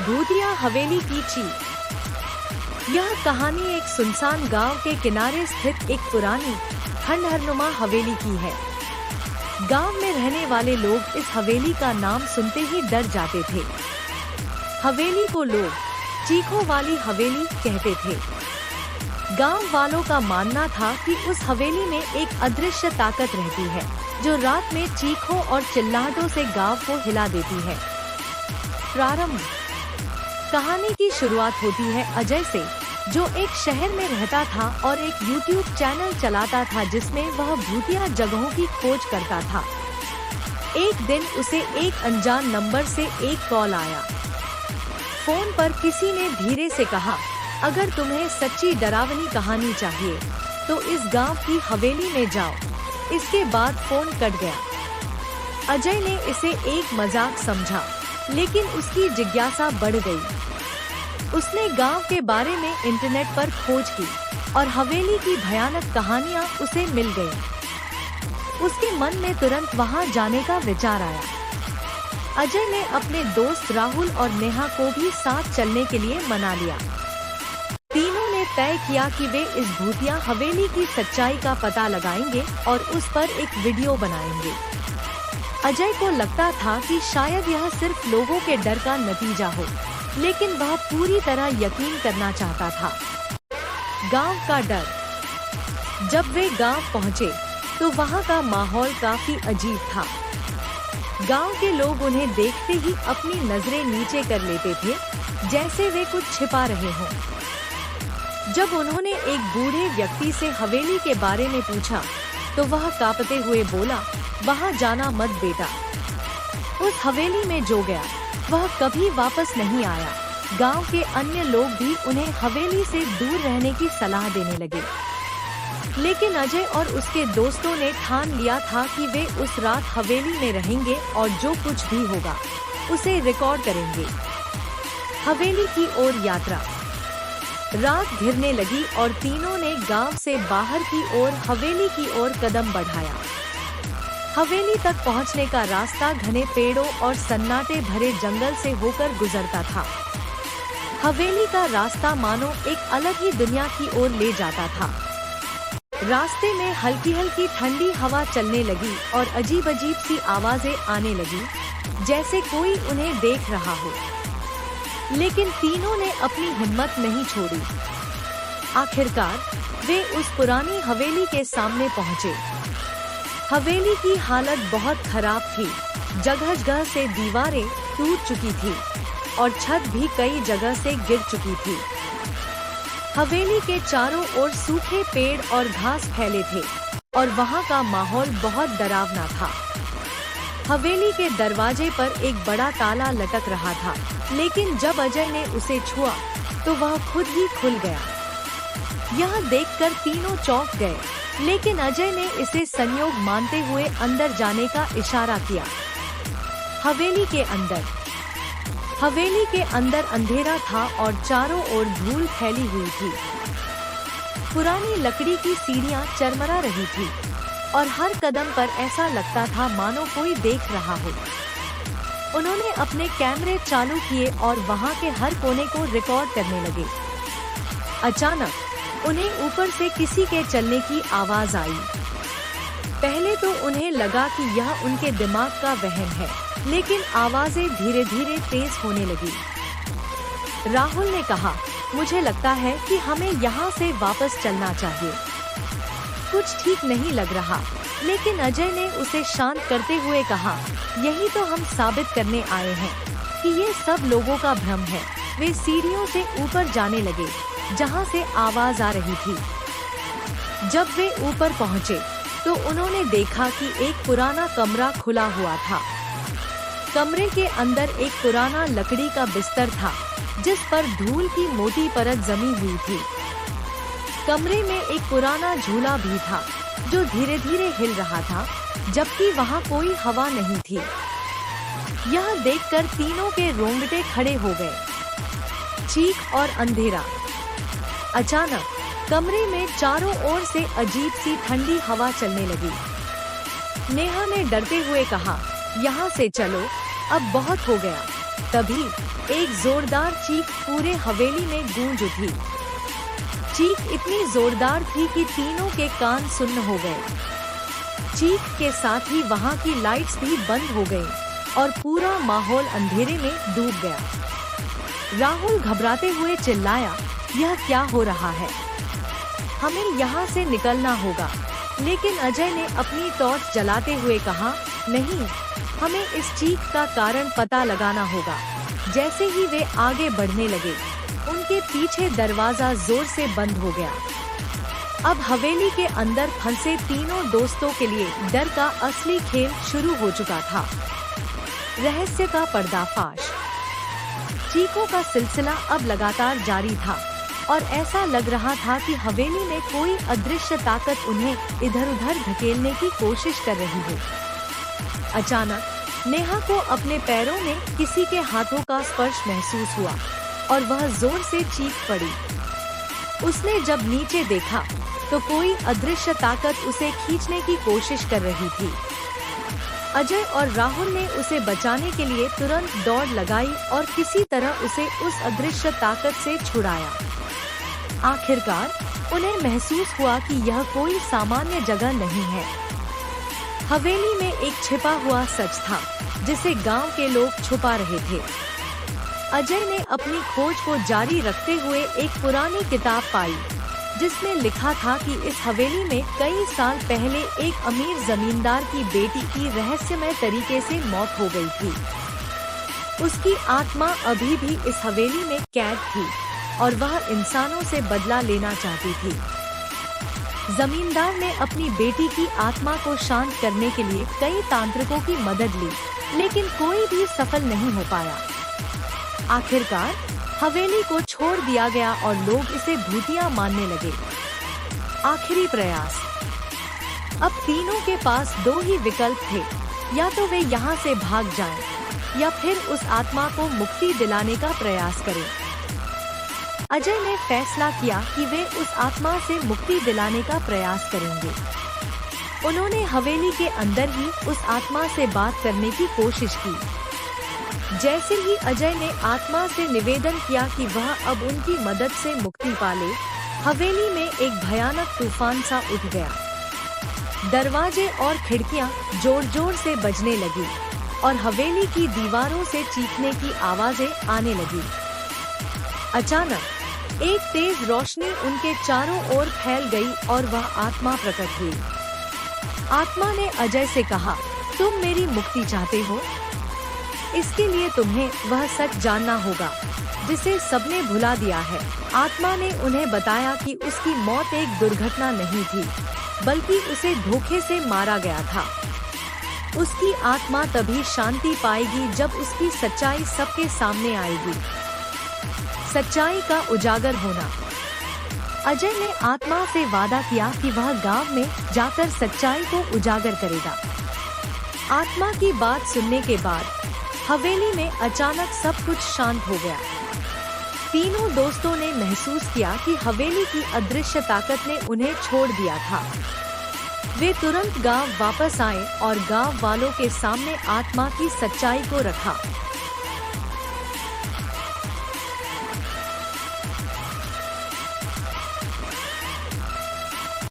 भूतिया हवेली की चीख। यह कहानी एक सुनसान गांव के किनारे स्थित एक पुरानी खंडहरनुमा हवेली की है। गांव में रहने वाले लोग इस हवेली का नाम सुनते ही डर जाते थे। हवेली को लोग चीखों वाली हवेली कहते थे। गांव वालों का मानना था कि उस हवेली में एक अदृश्य ताकत रहती है जो रात में चीखों और चिल्लाहटों से गांव को हिला देती है। प्रारंभ। कहानी की शुरुआत होती है अजय से, जो एक शहर में रहता था और एक YouTube चैनल चलाता था जिसमें वह भूतिया जगहों की खोज करता था। एक दिन उसे एक अनजान नंबर से एक कॉल आया। फोन पर किसी ने धीरे से कहा, अगर तुम्हें सच्ची डरावनी कहानी चाहिए तो इस गांव की हवेली में जाओ। इसके बाद फोन कट गया। अजय ने इसे एक मजाक समझा, लेकिन उसकी जिज्ञासा बढ़ गई। उसने गांव के बारे में इंटरनेट पर खोज की और हवेली की भयानक कहानियां उसे मिल गईं। उसके मन में तुरंत वहां जाने का विचार आया। अजय ने अपने दोस्त राहुल और नेहा को भी साथ चलने के लिए मना लिया। तीनों ने तय किया कि वे इस भूतिया हवेली की सच्चाई का पता लगाएंगे और उस पर एक वीडियो बनाएंगे। अजय को लगता था कि शायद यह सिर्फ लोगों के डर का नतीजा हो, लेकिन वह पूरी तरह यकीन करना चाहता था। गांव का डर। जब वे गांव पहुंचे तो वहां का माहौल काफी अजीब था। गांव के लोग उन्हें देखते ही अपनी नजरें नीचे कर लेते थे, जैसे वे कुछ छिपा रहे हों। जब उन्होंने एक बूढ़े व्यक्ति से हवेली के बारे में पूछा तो वह कांपते हुए बोला, वहां जाना मत बेटा। उस हवेली में जो गया वह कभी वापस नहीं आया। गांव के अन्य लोग भी उन्हें हवेली से दूर रहने की सलाह देने लगे, लेकिन अजय और उसके दोस्तों ने ठान लिया था कि वे उस रात हवेली में रहेंगे और जो कुछ भी होगा उसे रिकॉर्ड करेंगे। हवेली की ओर यात्रा। रात घिरने लगी और तीनों ने गांव से बाहर की ओर हवेली की ओर कदम बढ़ाया। हवेली तक पहुंचने का रास्ता घने पेड़ों और सन्नाटे भरे जंगल से होकर गुजरता था। हवेली का रास्ता मानो एक अलग ही दुनिया की ओर ले जाता था। रास्ते में हल्की हल्की ठंडी हवा चलने लगी और अजीब अजीब सी आवाजें आने लगी, जैसे कोई उन्हें देख रहा हो। लेकिन तीनों ने अपनी हिम्मत नहीं छोड़ी। आखिरकार वे उस पुरानी हवेली के सामने पहुंचे। हवेली की हालत बहुत खराब थी। जगह जगह से दीवारें टूट चुकी थी और छत भी कई जगह से गिर चुकी थी। हवेली के चारों ओर सूखे पेड़ और घास फैले थे और वहां का माहौल बहुत डरावना था। हवेली के दरवाजे पर एक बड़ा ताला लटक रहा था, लेकिन जब अजय ने उसे छुआ तो वह खुद ही खुल गया। यह देखकर तीनों चौंक गए, लेकिन अजय ने इसे संयोग मानते हुए अंदर जाने का इशारा किया। हवेली के अंदर अंधेरा था और चारों ओर धूल फैली हुई थी। पुरानी लकड़ी की सीढ़ियां चरमरा रही थी और हर कदम पर ऐसा लगता था मानो कोई देख रहा हो। उन्होंने अपने कैमरे चालू किए और वहां के हर कोने को रिकॉर्ड करने लगे। अचानक उन्हें ऊपर से किसी के चलने की आवाज आई। पहले तो उन्हें लगा कि यह उनके दिमाग का वहम है, लेकिन आवाजें धीरे धीरे तेज होने लगी। राहुल ने कहा, मुझे लगता है कि हमें यहाँ से वापस चलना चाहिए। कुछ ठीक नहीं लग रहा, लेकिन अजय ने उसे शांत करते हुए कहा, यही तो हम साबित करने आए हैं कि ये सब लोगों का भ्रम है। वे सीढ़ियों से ऊपर जाने लगे जहाँ से आवाज आ रही थी। जब वे ऊपर पहुँचे तो उन्होंने देखा कि एक पुराना कमरा खुला हुआ था। कमरे के अंदर एक पुराना लकड़ी का बिस्तर था, जिस पर धूल की मोटी परत जमी हुई थी। कमरे में एक पुराना झूला भी था जो धीरे धीरे हिल रहा था, जबकि वहाँ कोई हवा नहीं थी। यह देखकर तीनों के रोंगटे खड़े हो गए। चीख और अंधेरा। अचानक कमरे में चारों ओर से अजीब सी ठंडी हवा चलने लगी। नेहा ने डरते हुए कहा, यहाँ से चलो, अब बहुत हो गया। तभी एक जोरदार चीख पूरे हवेली में गूंज उठी। चीख इतनी जोरदार थी कि तीनों के कान सुन्न हो गए। चीख के साथ ही वहाँ की लाइट्स भी बंद हो गईं और पूरा माहौल अंधेरे में डूब गया। राहुल घबराते हुए चिल्लाया, यह क्या हो रहा है? हमें यहाँ से निकलना होगा। लेकिन अजय ने अपनी टॉर्च जलाते हुए कहा, नहीं, हमें इस चीख का कारण पता लगाना होगा। जैसे ही वे आगे बढ़ने लगे, उनके पीछे दरवाजा जोर से बंद हो गया। अब हवेली के अंदर फंसे तीनों दोस्तों के लिए डर का असली खेल शुरू हो चुका था। रहस्य का पर्दाफाश। चीखों का सिलसिला अब लगातार जारी था और ऐसा लग रहा था कि हवेली में कोई अदृश्य ताकत उन्हें इधर-उधर धकेलने की कोशिश कर रही है। अचानक नेहा को अपने पैरों में किसी के हाथों का स्पर्श महसूस हुआ और वह जोर से चीख पड़ी। उसने जब नीचे देखा तो कोई अदृश्य ताकत उसे खींचने की कोशिश कर रही थी। अजय और राहुल ने उसे बचाने के लिए तुरंत दौड़ लगाई और किसी तरह उसे उस अदृश्य ताकत से छुड़ाया। आखिरकार उन्हें महसूस हुआ कि यह कोई सामान्य जगह नहीं है। हवेली में एक छिपा हुआ सच था जिसे गांव के लोग छुपा रहे थे। अजय ने अपनी खोज को जारी रखते हुए एक पुरानी किताब पाई जिसमें लिखा था कि इस हवेली में कई साल पहले एक अमीर जमींदार की बेटी की रहस्यमय तरीके से मौत हो गई थी। उसकी आत्मा अभी भी इस हवेली में कैद थी और वह इंसानों से बदला लेना चाहती थी। जमींदार ने अपनी बेटी की आत्मा को शांत करने के लिए कई तांत्रिकों की मदद ली, लेकिन कोई भी सफल नहीं हो पाया। आखिरकार हवेली को छोड़ दिया गया और लोग इसे भूतिया मानने लगे। आखिरी प्रयास। अब तीनों के पास दो ही विकल्प थे, या तो वे यहाँ से भाग जाएं, या फिर उस आत्मा को मुक्ति दिलाने का प्रयास करें। अजय ने फैसला किया कि वे उस आत्मा से मुक्ति दिलाने का प्रयास करेंगे। उन्होंने हवेली के अंदर ही उस आत्मा से बात करने की कोशिश की। जैसे ही अजय ने आत्मा से निवेदन किया कि वह अब उनकी मदद से मुक्ति पाले, हवेली में एक भयानक तूफान सा उठ गया। दरवाजे और खिड़कियां जोर जोर से बजने लगी और हवेली की दीवारों से चीखने की आवाजें आने लगी। अचानक एक तेज रोशनी उनके चारों ओर फैल गई और वह आत्मा प्रकट हुई। आत्मा ने अजय से कहा, तुम मेरी मुक्ति चाहते हो? इसके लिए तुम्हें वह सच जानना होगा जिसे सबने भुला दिया है। आत्मा ने उन्हें बताया कि उसकी मौत एक दुर्घटना नहीं थी, बल्कि उसे धोखे से मारा गया था। उसकी आत्मा तभी शांति पाएगी जब उसकी सच्चाई सबके सामने आएगी। सच्चाई का उजागर होना। अजय ने आत्मा से वादा किया कि वह गांव में जाकर सच्चाई को उजागर करेगा। आत्मा की बात सुनने के बाद हवेली में अचानक सब कुछ शांत हो गया। तीनों दोस्तों ने महसूस किया कि हवेली की अदृश्य ताकत ने उन्हें छोड़ दिया था। वे तुरंत गांव वापस आए और गांव वालों के सामने आत्मा की सच्चाई को रखा।